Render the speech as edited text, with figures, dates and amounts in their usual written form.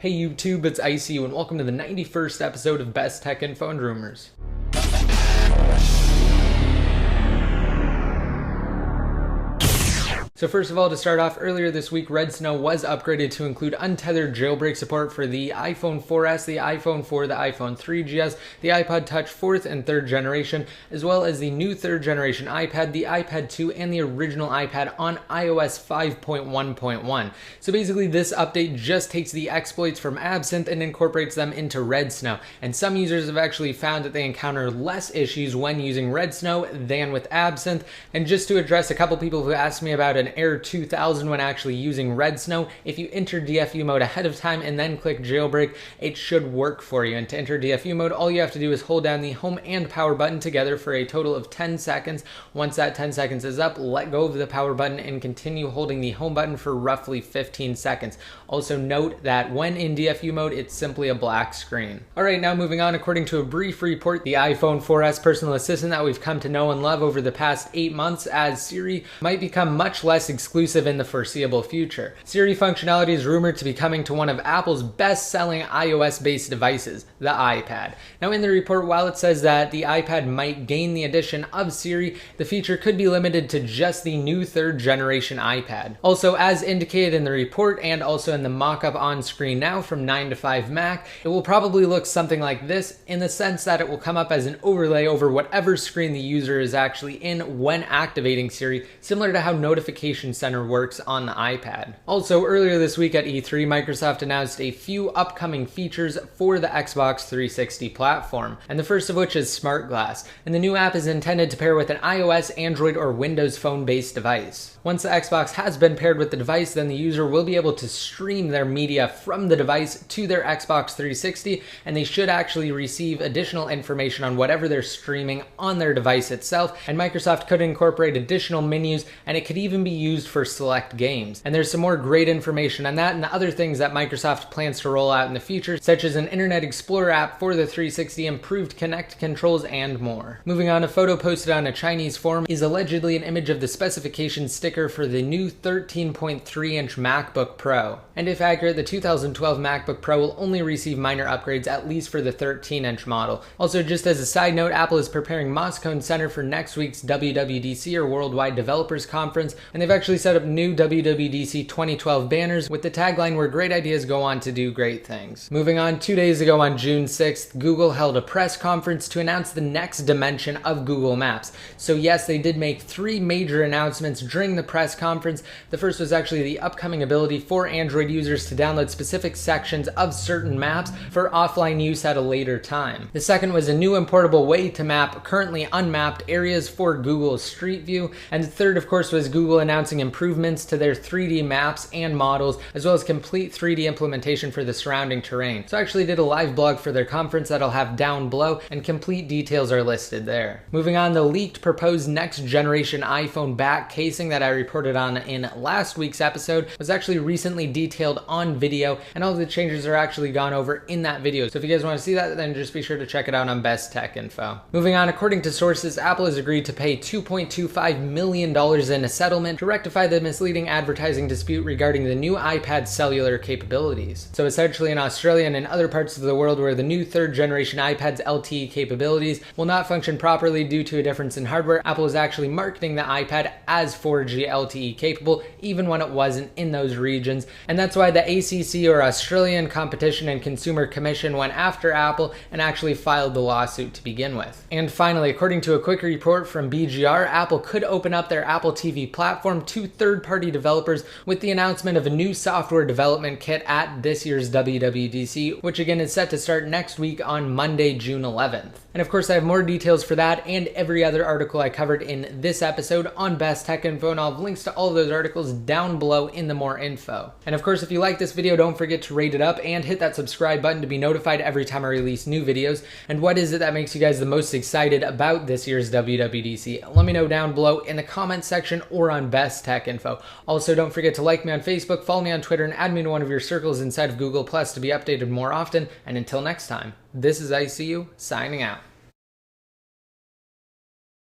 Hey YouTube, it's ICU and welcome to the 91st episode of Best Tech Info and Rumors. So first of all, to start off, earlier this week, Redsn0w was upgraded to include untethered jailbreak support for the iPhone 4S, the iPhone 4, the iPhone 3GS, the iPod Touch 4th and 3rd generation, as well as the new 3rd generation iPad, the iPad 2, and the original iPad on iOS 5.1.1. So basically, this update just takes the exploits from Absinthe and incorporates them into Redsn0w. And some users have actually found that they encounter less issues when using Redsn0w than with Absinthe. And just to address a couple people who asked me about an error 2000 when actually using Redsn0w, if you enter DFU mode ahead of time and then click jailbreak, it should work for you. And to enter DFU mode, all you have to do is hold down the home and power button together for a total of 10 seconds. Once that 10 seconds is up, let go of the power button and continue holding the home button for roughly 15 seconds. Also note that when in DFU mode, it's simply a black screen. Alright, now moving on, according to a brief report, the iPhone 4S personal assistant that we've come to know and love over the past 8 months as Siri might become much less exclusive in the foreseeable future. Siri functionality is rumored to be coming to one of Apple's best-selling iOS-based devices, the iPad. Now in the report, while it says that the iPad might gain the addition of Siri, the feature could be limited to just the new 3rd generation iPad. Also, as indicated in the report and also in the mock-up on screen now from 9to5Mac, it will probably look something like this in the sense that it will come up as an overlay over whatever screen the user is actually in when activating Siri, similar to how Notification Center works on the iPad. Also, earlier this week at E3, Microsoft announced a few upcoming features for the Xbox 360 platform, and the first of which is SmartGlass, and the new app is intended to pair with an iOS, Android, or Windows Phone-based device. Once the Xbox has been paired with the device, then the user will be able to stream their media from the device to their Xbox 360, and they should actually receive additional information on whatever they're streaming on their device itself, and Microsoft could incorporate additional menus, and it could even be used for select games. And there's some more great information on that and the other things that Microsoft plans to roll out in the future, such as an Internet Explorer app for the 360, improved Kinect controls, and more. Moving on, a photo posted on a Chinese forum is allegedly an image of the specification sticker for the new 13.3-inch MacBook Pro. And if accurate, the 2012 MacBook Pro will only receive minor upgrades, at least for the 13-inch model. Also, just as a side note, Apple is preparing Moscone Center for next week's WWDC, or Worldwide Developers Conference, and they've actually set up new WWDC 2012 banners with the tagline "Where great ideas go on to do great things." Moving on, 2 days ago on June 6th, Google held a press conference to announce the next dimension of Google Maps. So yes, they did make 3 major announcements during the press conference. The first was actually the upcoming ability for Android users to download specific sections of certain maps for offline use at a later time. The second was a new importable way to map currently unmapped areas for Google Street View. And the third, of course, was Google announcing improvements to their 3D maps and models, as well as complete 3D implementation for the surrounding terrain. So I actually did a live blog for their conference that I'll have down below, and complete details are listed there. Moving on, the leaked proposed next generation iPhone back casing that I reported on in last week's episode was actually recently detailed on video, and all of the changes are actually gone over in that video. So if you guys want to see that, then just be sure to check it out on Best Tech Info. Moving on, according to sources, Apple has agreed to pay $2.25 million in a settlement to rectify the misleading advertising dispute regarding the new iPad cellular capabilities. So essentially, in Australia and in other parts of the world where the new 3rd generation iPad's LTE capabilities will not function properly due to a difference in hardware, Apple is actually marketing the iPad as 4G LTE capable, even when it wasn't in those regions. And that's why the ACC, or Australian Competition and Consumer Commission, went after Apple and actually filed the lawsuit to begin with. And finally, according to a quick report from BGR, Apple could open up their Apple TV platform to third-party developers with the announcement of a new software development kit at this year's WWDC, which again is set to start next week on Monday, June 11th. And of course, I have more details for that and every other article I covered in this episode on Best Tech Info, and I'll have links to all of those articles down below in the more info. And of course, if you like this video, don't forget to rate it up and hit that subscribe button to be notified every time I release new videos. And what is it that makes you guys the most excited about this year's WWDC? Let me know down below in the comments section or on Best Tech Info. Also, don't forget to like me on Facebook, follow me on Twitter, and add me to one of your circles inside of Google Plus to be updated more often. And until next time, this is ICU signing out.